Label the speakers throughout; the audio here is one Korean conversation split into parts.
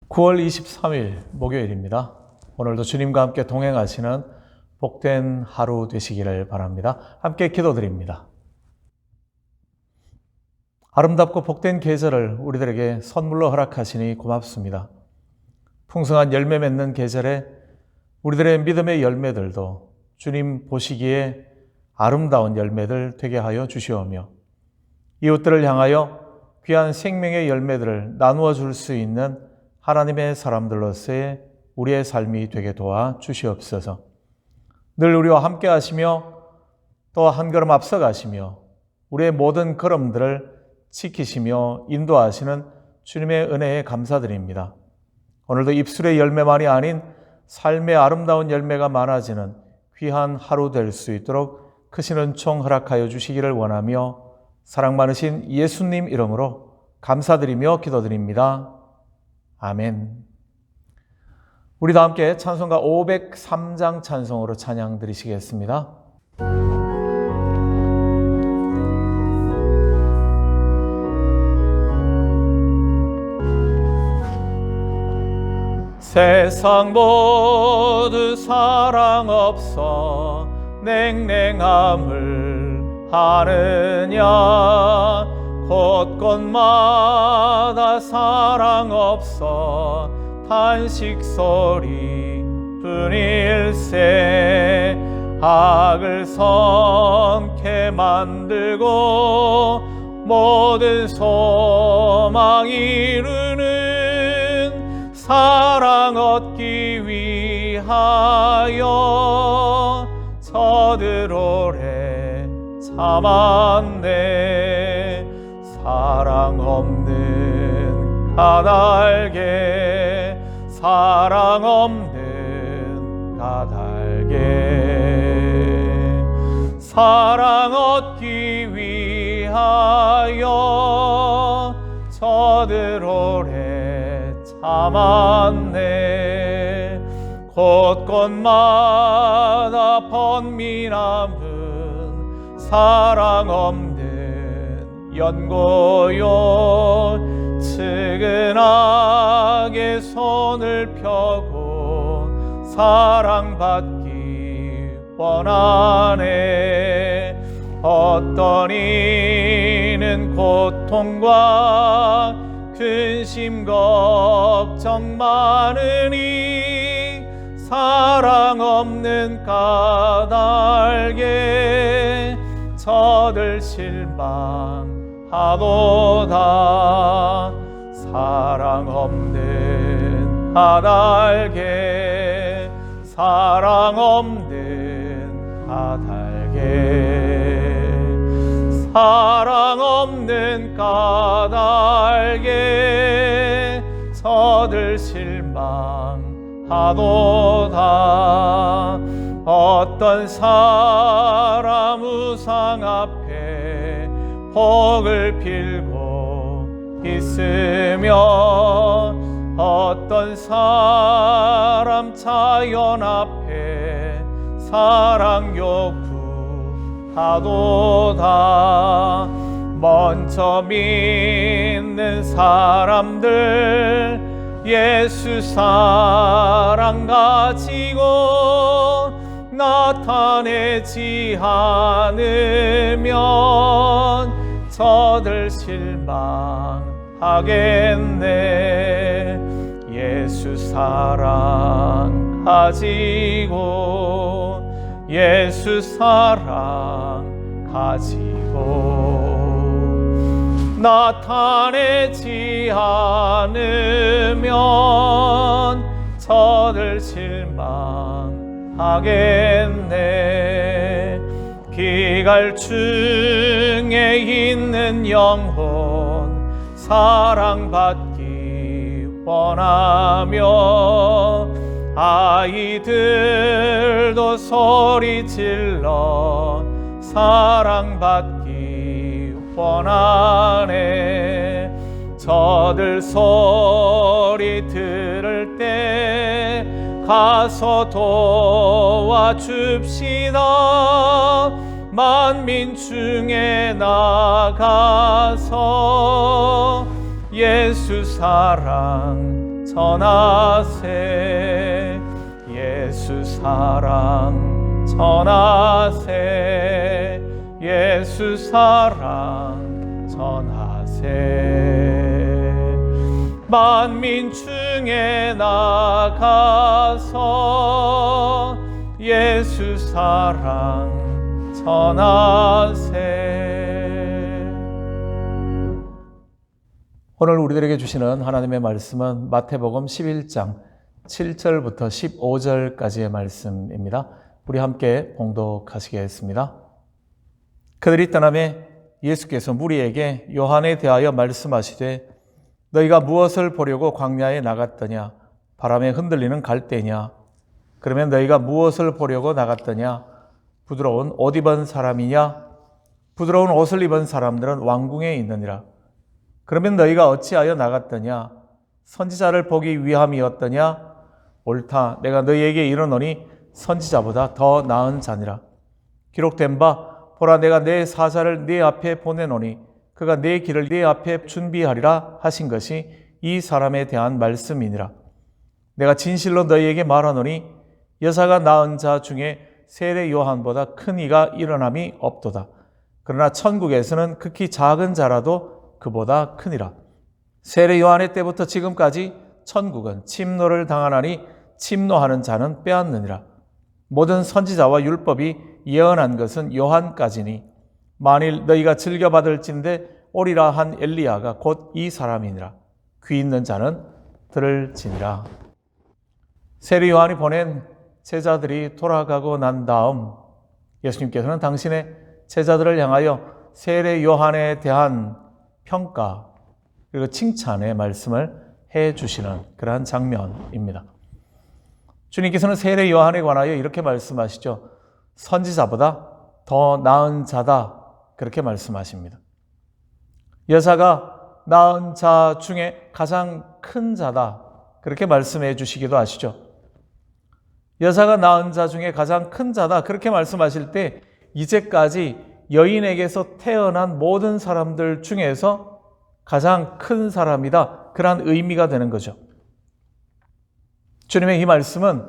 Speaker 1: 9월 23일 목요일입니다. 오늘도 주님과 함께 동행하시는 복된 하루 되시기를 바랍니다. 함께 기도드립니다. 아름답고 복된 계절을 우리들에게 선물로 허락하시니 고맙습니다. 풍성한 열매 맺는 계절에 우리들의 믿음의 열매들도 주님 보시기에 아름다운 열매들 되게 하여 주시오며, 이웃들을 향하여 귀한 생명의 열매들을 나누어 줄 수 있는 하나님의 사람들로서의 우리의 삶이 되게 도와 주시옵소서. 늘 우리와 함께 하시며 또 한 걸음 앞서 가시며 우리의 모든 걸음들을 지키시며 인도하시는 주님의 은혜에 감사드립니다. 오늘도 입술의 열매만이 아닌 삶의 아름다운 열매가 많아지는 귀한 하루 될 수 있도록 크신 은총 허락하여 주시기를 원하며 사랑 많으신 예수님 이름으로 감사드리며 기도드립니다. 아멘. 우리 다 함께 찬송가 503장 찬송으로 찬양 드리시겠습니다. 세상 모두 사랑 없어 냉랭함을 하느냐, 곳곳마다 사랑 없어 탄식 소리 뿐일세. 악을 선케 만들고 모든 소망 이루는 사랑 얻기 위하여 저들 오래 참았네. 사랑 없는 까닭에, 사랑 없는 까닭에, 사랑 얻기 위하여 저들 오래 참았네. 곳곳마다 번민함은 사랑 없는 연고요. 측은하게 손을 펴고 사랑받기 원하네. 어떤 이는 고통과 근심 걱정 많으니 사랑 없는 까닭에 저들 실망하도다. 사랑 없는 까닭에, 사랑 없는 까닭에, 사랑 없는 까닭에 저들 실망하도다. 어떤 사람 우상 앞에 복을 빌고 있으며, 어떤 사람 자연 앞에 사랑 요구하도다. 먼저 믿는 사람들 예수 사랑 가지고 나타내지 않으면 저들 실망하겠네. 예수 사랑 가지고, 예수 사랑 가지고 나타내지 않으면 저들 실망하겠네. 기갈 중에 있는 영혼 사랑받기 원하며, 아이들도 소리 질러 사랑받기 원하네. 저들 소리 들을 때 가서 도와줍시다. 만민 중에 나가서 예수 사랑 전하세. 예수 사랑 전하세. 예수 사랑 전하세. 만민 중에 나가서 예수 사랑 전하세. 오늘 우리들에게 주시는 하나님의 말씀은 마태복음 11장 7절부터 15절까지의 말씀입니다. 우리 함께 봉독하시겠습니다. 그들이 떠나매 예수께서 무리에게 요한에 대하여 말씀하시되 너희가 무엇을 보려고 광야에 나갔더냐? 바람에 흔들리는 갈대냐? 그러면 너희가 무엇을 보려고 나갔더냐? 부드러운 옷 입은 사람이냐? 부드러운 옷을 입은 사람들은 왕궁에 있느니라. 그러면 너희가 어찌하여 나갔더냐? 선지자를 보기 위함이었더냐? 옳다. 내가 너희에게 이르노니 선지자보다 더 나은 자니라. 기록된 바 보라 내가 내 사자를 네 앞에 보내노니 그가 내 길을 네 앞에 준비하리라 하신 것이 이 사람에 대한 말씀이니라. 내가 진실로 너희에게 말하노니 여사가 낳은 자 중에 세례 요한보다 큰 이가 일어남이 없도다. 그러나 천국에서는 극히 작은 자라도 그보다 크니라. 세례 요한의 때부터 지금까지 천국은 침노를 당하나니 침노하는 자는 빼앗느니라. 모든 선지자와 율법이 예언한 것은 요한까지니 만일 너희가 즐겨받을진대 오리라 한 엘리야가 곧 이 사람이니라. 귀 있는 자는 들을지니라. 세례 요한이 보낸 제자들이 돌아가고 난 다음 예수님께서는 당신의 제자들을 향하여 세례 요한에 대한 평가 그리고 칭찬의 말씀을 해주시는 그러한 장면입니다. 주님께서는 세례 요한에 관하여 이렇게 말씀하시죠. 선지자보다 더 나은 자다 그렇게 말씀하십니다. 여사가 낳은 자 중에 가장 큰 자다 그렇게 말씀해 주시기도 하시죠. 여사가 낳은 자 중에 가장 큰 자다 그렇게 말씀하실 때 이제까지 여인에게서 태어난 모든 사람들 중에서 가장 큰 사람이다 그러한 의미가 되는 거죠. 주님의 이 말씀은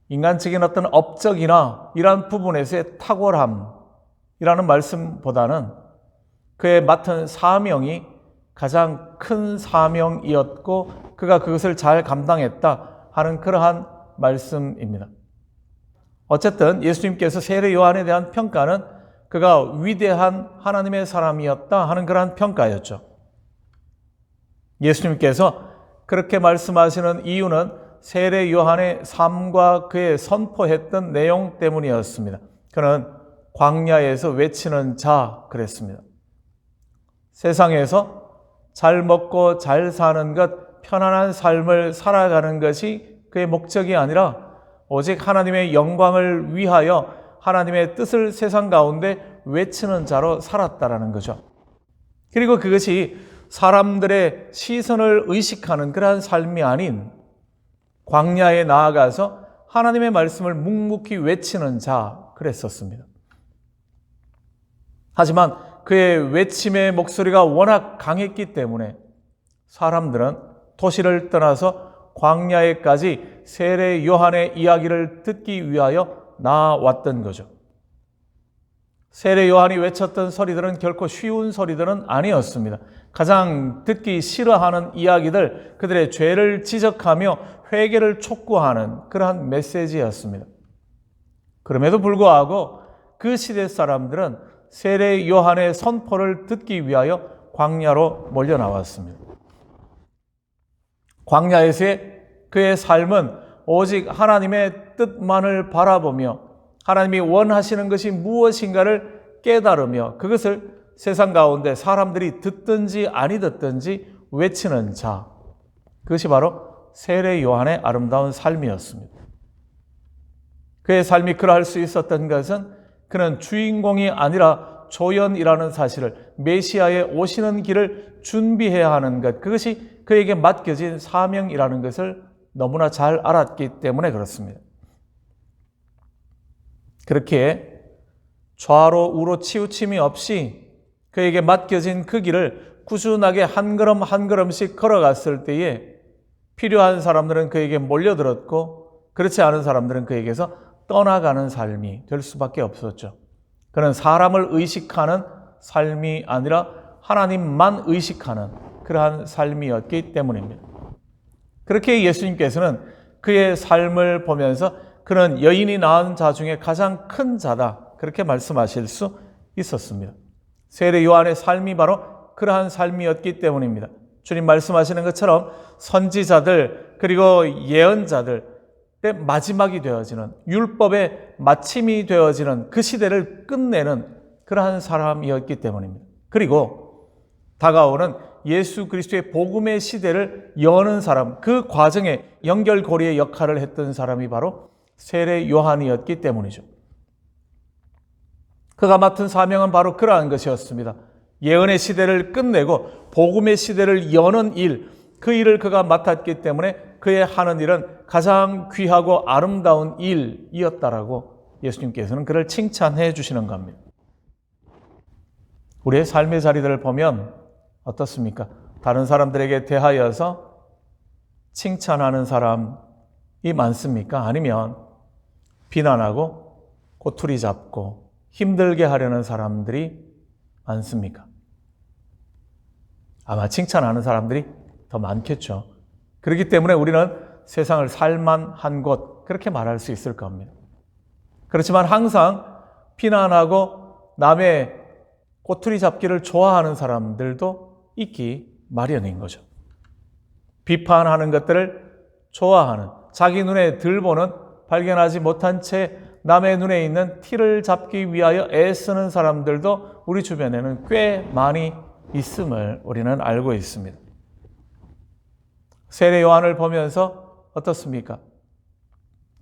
Speaker 1: 인간적인 어떤 업적이나 이러한 부분에서의 탁월함이라는 말씀보다는 그의 맡은 사명이 가장 큰 사명이었고 그가 그것을 잘 감당했다 하는 그러한 말씀입니다. 어쨌든 예수님께서 세례 요한에 대한 평가는 그가 위대한 하나님의 사람이었다 하는 그러한 평가였죠. 예수님께서 그렇게 말씀하시는 이유는 세례 요한의 삶과 그의 선포했던 내용 때문이었습니다. 그는 광야에서 외치는 자 그랬습니다. 세상에서 잘 먹고 잘 사는 것, 편안한 삶을 살아가는 것이 그의 목적이 아니라 오직 하나님의 영광을 위하여 하나님의 뜻을 세상 가운데 외치는 자로 살았다라는 거죠. 그리고 그것이 사람들의 시선을 의식하는 그러한 삶이 아닌 광야에 나아가서 하나님의 말씀을 묵묵히 외치는 자 그랬었습니다. 하지만 그의 외침의 목소리가 워낙 강했기 때문에 사람들은 도시를 떠나서 광야에까지 세례 요한의 이야기를 듣기 위하여 나왔던 거죠. 세례 요한이 외쳤던 소리들은 결코 쉬운 소리들은 아니었습니다. 가장 듣기 싫어하는 이야기들, 그들의 죄를 지적하며 회개를 촉구하는 그러한 메시지였습니다. 그럼에도 불구하고 그 시대 사람들은 세례 요한의 선포를 듣기 위하여 광야로 몰려 나왔습니다. 광야에서의 그의 삶은 오직 하나님의 뜻만을 바라보며 하나님이 원하시는 것이 무엇인가를 깨달으며 그것을 세상 가운데 사람들이 듣든지 아니 듣든지 외치는 자, 그것이 바로 세례 요한의 아름다운 삶이었습니다. 그의 삶이 그러할 수 있었던 것은 그는 주인공이 아니라 조연이라는 사실을, 메시아의 오시는 길을 준비해야 하는 것, 그것이 그에게 맡겨진 사명이라는 것을 너무나 잘 알았기 때문에 그렇습니다. 그렇게 좌로 우로 치우침이 없이 그에게 맡겨진 그 길을 꾸준하게 한 걸음 한 걸음씩 걸어갔을 때에 필요한 사람들은 그에게 몰려들었고 그렇지 않은 사람들은 그에게서 떠나가는 삶이 될 수밖에 없었죠. 그는 사람을 의식하는 삶이 아니라 하나님만 의식하는 그러한 삶이었기 때문입니다. 그렇게 예수님께서는 그의 삶을 보면서 그는 여인이 낳은 자 중에 가장 큰 자다, 그렇게 말씀하실 수 있었습니다. 세례 요한의 삶이 바로 그러한 삶이었기 때문입니다. 주님 말씀하시는 것처럼 선지자들 그리고 예언자들의 마지막이 되어지는, 율법의 마침이 되어지는 그 시대를 끝내는 그러한 사람이었기 때문입니다. 그리고 다가오는 예수 그리스도의 복음의 시대를 여는 사람, 그 과정에 연결고리의 역할을 했던 사람이 바로 세례 요한이었기 때문이죠. 그가 맡은 사명은 바로 그러한 것이었습니다. 예언의 시대를 끝내고 복음의 시대를 여는 일, 그 일을 그가 맡았기 때문에 그의 하는 일은 가장 귀하고 아름다운 일이었다라고 예수님께서는 그를 칭찬해 주시는 겁니다. 우리의 삶의 자리들을 보면 어떻습니까? 다른 사람들에게 대하여서 칭찬하는 사람이 많습니까? 아니면 비난하고 꼬투리 잡고 힘들게 하려는 사람들이 많습니까? 아마 칭찬하는 사람들이 더 많겠죠. 그렇기 때문에 우리는 세상을 살만한 곳, 그렇게 말할 수 있을 겁니다. 그렇지만 항상 비난하고 남의 꼬투리 잡기를 좋아하는 사람들도 있기 마련인 거죠. 비판하는 것들을 좋아하는, 자기 눈에 들보는 발견하지 못한 채 남의 눈에 있는 티를 잡기 위하여 애쓰는 사람들도 우리 주변에는 꽤 많이 있음을 우리는 알고 있습니다. 세례 요한을 보면서 어떻습니까?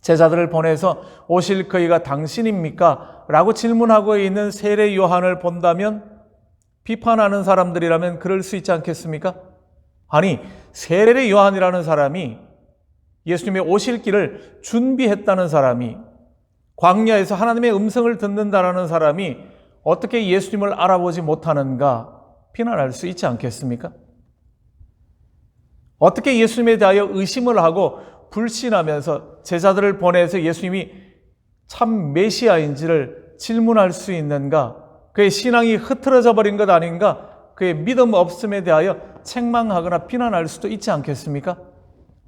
Speaker 1: 제자들을 보내서 오실 그이가 당신입니까? 라고 질문하고 있는 세례 요한을 본다면 비판하는 사람들이라면 그럴 수 있지 않겠습니까? 아니, 세례 요한이라는 사람이 예수님의 오실 길을 준비했다는 사람이, 광야에서 하나님의 음성을 듣는다라는 사람이 어떻게 예수님을 알아보지 못하는가 비난할 수 있지 않겠습니까? 어떻게 예수님에 대하여 의심을 하고 불신하면서 제자들을 보내서 예수님이 참 메시아인지를 질문할 수 있는가? 그의 신앙이 흐트러져 버린 것 아닌가? 그의 믿음 없음에 대하여 책망하거나 비난할 수도 있지 않겠습니까?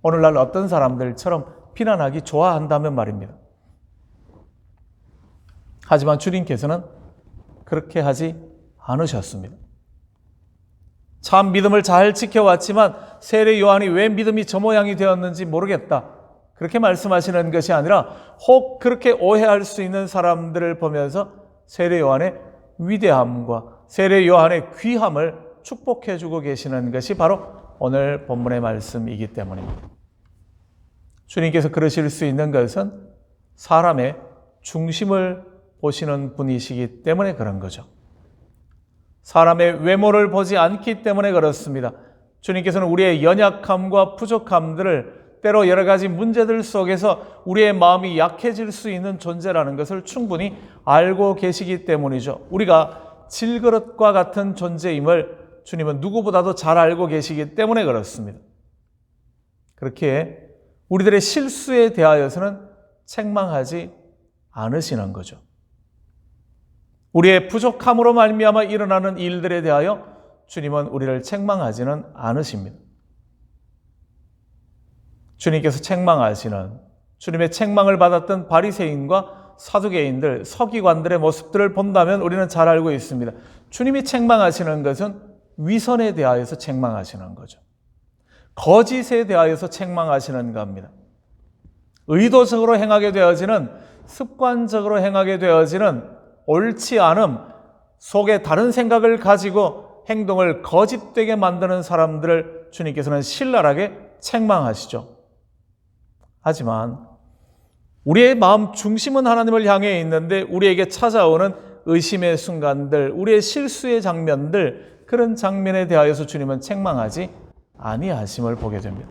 Speaker 1: 오늘날 어떤 사람들처럼 비난하기 좋아한다면 말입니다. 하지만 주님께서는 그렇게 하지 않으셨습니다. 참 믿음을 잘 지켜왔지만 세례 요한이 왜 믿음이 저 모양이 되었는지 모르겠다, 그렇게 말씀하시는 것이 아니라 혹 그렇게 오해할 수 있는 사람들을 보면서 세례 요한의 위대함과 세례 요한의 귀함을 축복해 주고 계시는 것이 바로 오늘 본문의 말씀이기 때문입니다. 주님께서 그러실 수 있는 것은 사람의 중심을 보시는 분이시기 때문에 그런 거죠. 사람의 외모를 보지 않기 때문에 그렇습니다. 주님께서는 우리의 연약함과 부족함들을, 때로 여러 가지 문제들 속에서 우리의 마음이 약해질 수 있는 존재라는 것을 충분히 알고 계시기 때문이죠. 우리가 질그릇과 같은 존재임을 주님은 누구보다도 잘 알고 계시기 때문에 그렇습니다. 그렇게 우리들의 실수에 대하여서는 책망하지 않으시는 거죠. 우리의 부족함으로 말미암아 일어나는 일들에 대하여 주님은 우리를 책망하지는 않으십니다. 주님께서 책망하시는, 주님의 책망을 받았던 바리새인과 사두개인들, 서기관들의 모습들을 본다면 우리는 잘 알고 있습니다. 주님이 책망하시는 것은 위선에 대하여서 책망하시는 거죠. 거짓에 대하여서 책망하시는 겁니다. 의도적으로 행하게 되어지는, 습관적으로 행하게 되어지는 옳지 않음, 속에 다른 생각을 가지고 행동을 거짓되게 만드는 사람들을 주님께서는 신랄하게 책망하시죠. 하지만 우리의 마음 중심은 하나님을 향해 있는데 우리에게 찾아오는 의심의 순간들, 우리의 실수의 장면들, 그런 장면에 대하여서 주님은 책망하지 아니하심을 보게 됩니다.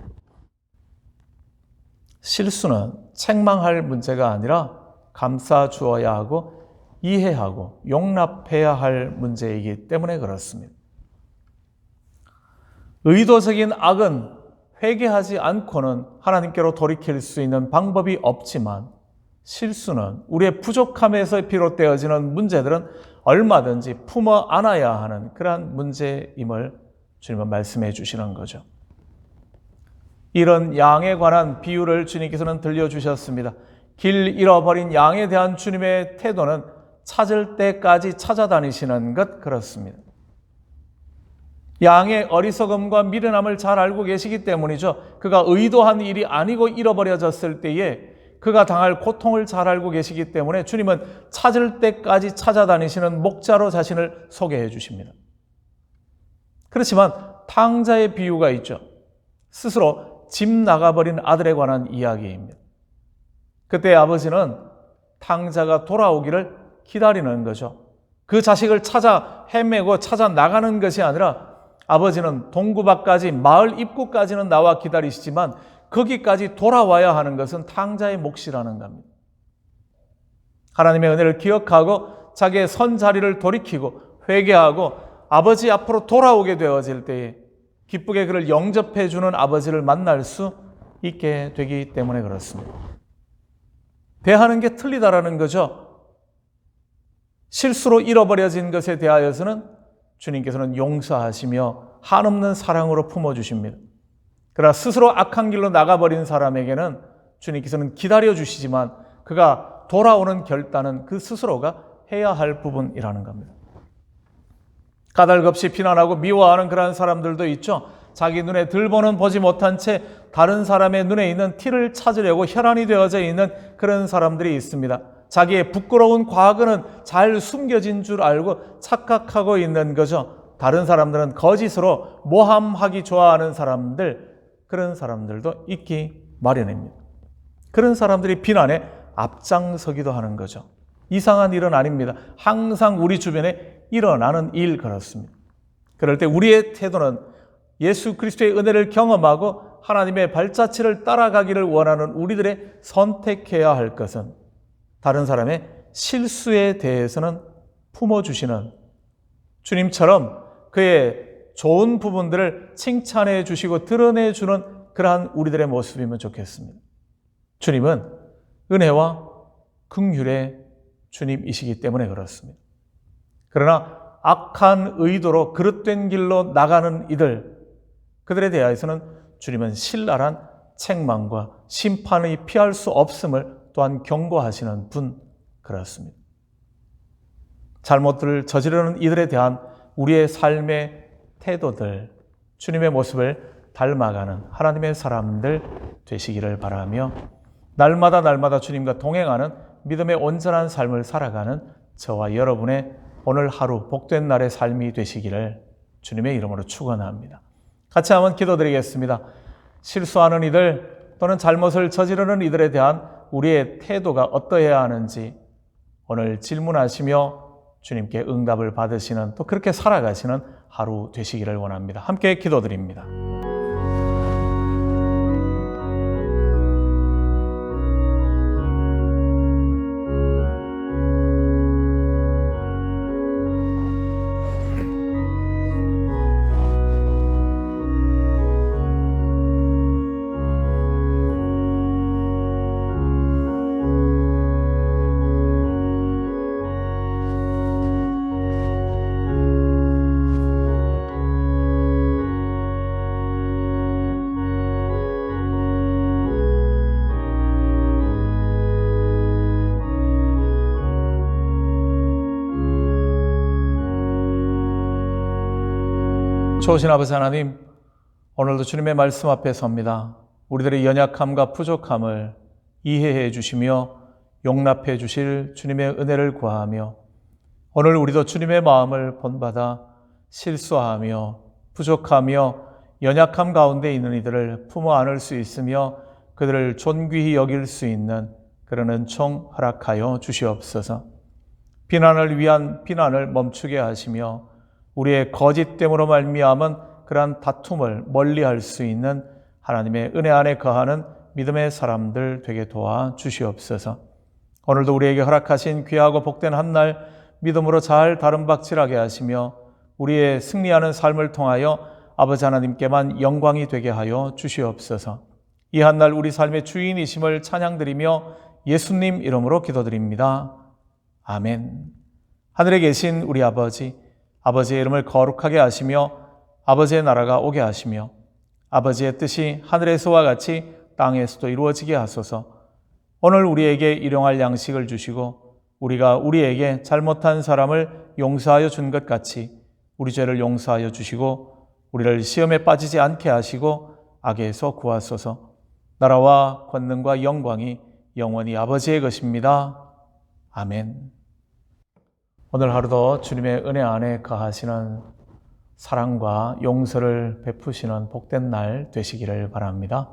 Speaker 1: 실수는 책망할 문제가 아니라 감싸 주어야 하고 이해하고 용납해야 할 문제이기 때문에 그렇습니다. 의도적인 악은 회개하지 않고는 하나님께로 돌이킬 수 있는 방법이 없지만 실수는 우리의 부족함에서 비롯되어지는 문제들은 얼마든지 품어 안아야 하는 그러한 문제임을 주님은 말씀해 주시는 거죠. 이런 양에 관한 비유를 주님께서는 들려주셨습니다. 길 잃어버린 양에 대한 주님의 태도는 찾을 때까지 찾아다니시는 것 그렇습니다. 양의 어리석음과 미련함을 잘 알고 계시기 때문이죠. 그가 의도한 일이 아니고 잃어버려졌을 때에 그가 당할 고통을 잘 알고 계시기 때문에 주님은 찾을 때까지 찾아다니시는 목자로 자신을 소개해 주십니다. 그렇지만 탕자의 비유가 있죠. 스스로 집 나가버린 아들에 관한 이야기입니다. 그때 아버지는 탕자가 돌아오기를 기다리는 거죠. 그 자식을 찾아 헤매고 찾아 나가는 것이 아니라 아버지는 동구 밖까지 마을 입구까지는 나와 기다리시지만 거기까지 돌아와야 하는 것은 탕자의 몫이라는 겁니다. 하나님의 은혜를 기억하고 자기의 선 자리를 돌이키고 회개하고 아버지 앞으로 돌아오게 되어질 때에 기쁘게 그를 영접해 주는 아버지를 만날 수 있게 되기 때문에 그렇습니다. 대하는 게 틀리다라는 거죠. 실수로 잃어버려진 것에 대하여서는 주님께서는 용서하시며 한없는 사랑으로 품어주십니다. 그러나 스스로 악한 길로 나가버린 사람에게는 주님께서는 기다려주시지만 그가 돌아오는 결단은 그 스스로가 해야 할 부분이라는 겁니다. 까닭없이 비난하고 미워하는 그러한 사람들도 있죠. 자기 눈에 들보는 보지 못한 채 다른 사람의 눈에 있는 티를 찾으려고 혈안이 되어져 있는 그런 사람들이 있습니다. 자기의 부끄러운 과거는 잘 숨겨진 줄 알고 착각하고 있는 거죠. 다른 사람들은 거짓으로 모함하기 좋아하는 사람들, 그런 사람들도 있기 마련입니다. 그런 사람들이 비난에 앞장서기도 하는 거죠. 이상한 일은 아닙니다. 항상 우리 주변에 일어나는 일 그렇습니다. 그럴 때 우리의 태도는 예수 그리스도의 은혜를 경험하고 하나님의 발자취를 따라가기를 원하는 우리들의 선택해야 할 것은 다른 사람의 실수에 대해서는 품어주시는 주님처럼 그의 좋은 부분들을 칭찬해 주시고 드러내 주는 그러한 우리들의 모습이면 좋겠습니다. 주님은 은혜와 긍휼의 주님이시기 때문에 그렇습니다. 그러나 악한 의도로 그릇된 길로 나가는 이들, 그들에 대하여서는 주님은 신랄한 책망과 심판이 피할 수 없음을 또한 경고하시는 분 그렇습니다. 잘못들을 저지르는 이들에 대한 우리의 삶의 태도들, 주님의 모습을 닮아가는 하나님의 사람들 되시기를 바라며 날마다 주님과 동행하는 믿음의 온전한 삶을 살아가는 저와 여러분의 오늘 하루 복된 날의 삶이 되시기를 주님의 이름으로 축원합니다. 같이 한번 기도드리겠습니다. 실수하는 이들 또는 잘못을 저지르는 이들에 대한 우리의 태도가 어떠해야 하는지 오늘 질문하시며 주님께 응답을 받으시는 또 그렇게 살아가시는 하루 되시기를 원합니다. 함께 기도드립니다. 좋으신 아버지 하나님, 오늘도 주님의 말씀 앞에 섭니다. 우리들의 연약함과 부족함을 이해해 주시며 용납해 주실 주님의 은혜를 구하며 오늘 우리도 주님의 마음을 본받아 실수하며 부족하며 연약함 가운데 있는 이들을 품어 안을 수 있으며 그들을 존귀히 여길 수 있는 그런 은총 허락하여 주시옵소서. 비난을 위한 비난을 멈추게 하시며 우리의 거짓됨으로 말미암은 그러한 다툼을 멀리할 수 있는 하나님의 은혜 안에 거하는 믿음의 사람들 되게 도와 주시옵소서. 오늘도 우리에게 허락하신 귀하고 복된 한 날 믿음으로 잘 다름박질하게 하시며 우리의 승리하는 삶을 통하여 아버지 하나님께만 영광이 되게 하여 주시옵소서. 이 한 날 우리 삶의 주인이심을 찬양드리며 예수님 이름으로 기도드립니다. 아멘. 하늘에 계신 우리 아버지, 아버지의 이름을 거룩하게 하시며 아버지의 나라가 오게 하시며 아버지의 뜻이 하늘에서와 같이 땅에서도 이루어지게 하소서. 오늘 우리에게 일용할 양식을 주시고 우리가 우리에게 잘못한 사람을 용서하여 준 것 같이 우리 죄를 용서하여 주시고 우리를 시험에 빠지지 않게 하시고 악에서 구하소서. 나라와 권능과 영광이 영원히 아버지의 것입니다. 아멘. 오늘 하루도 주님의 은혜 안에 거하시는 사랑과 용서를 베푸시는 복된 날 되시기를 바랍니다.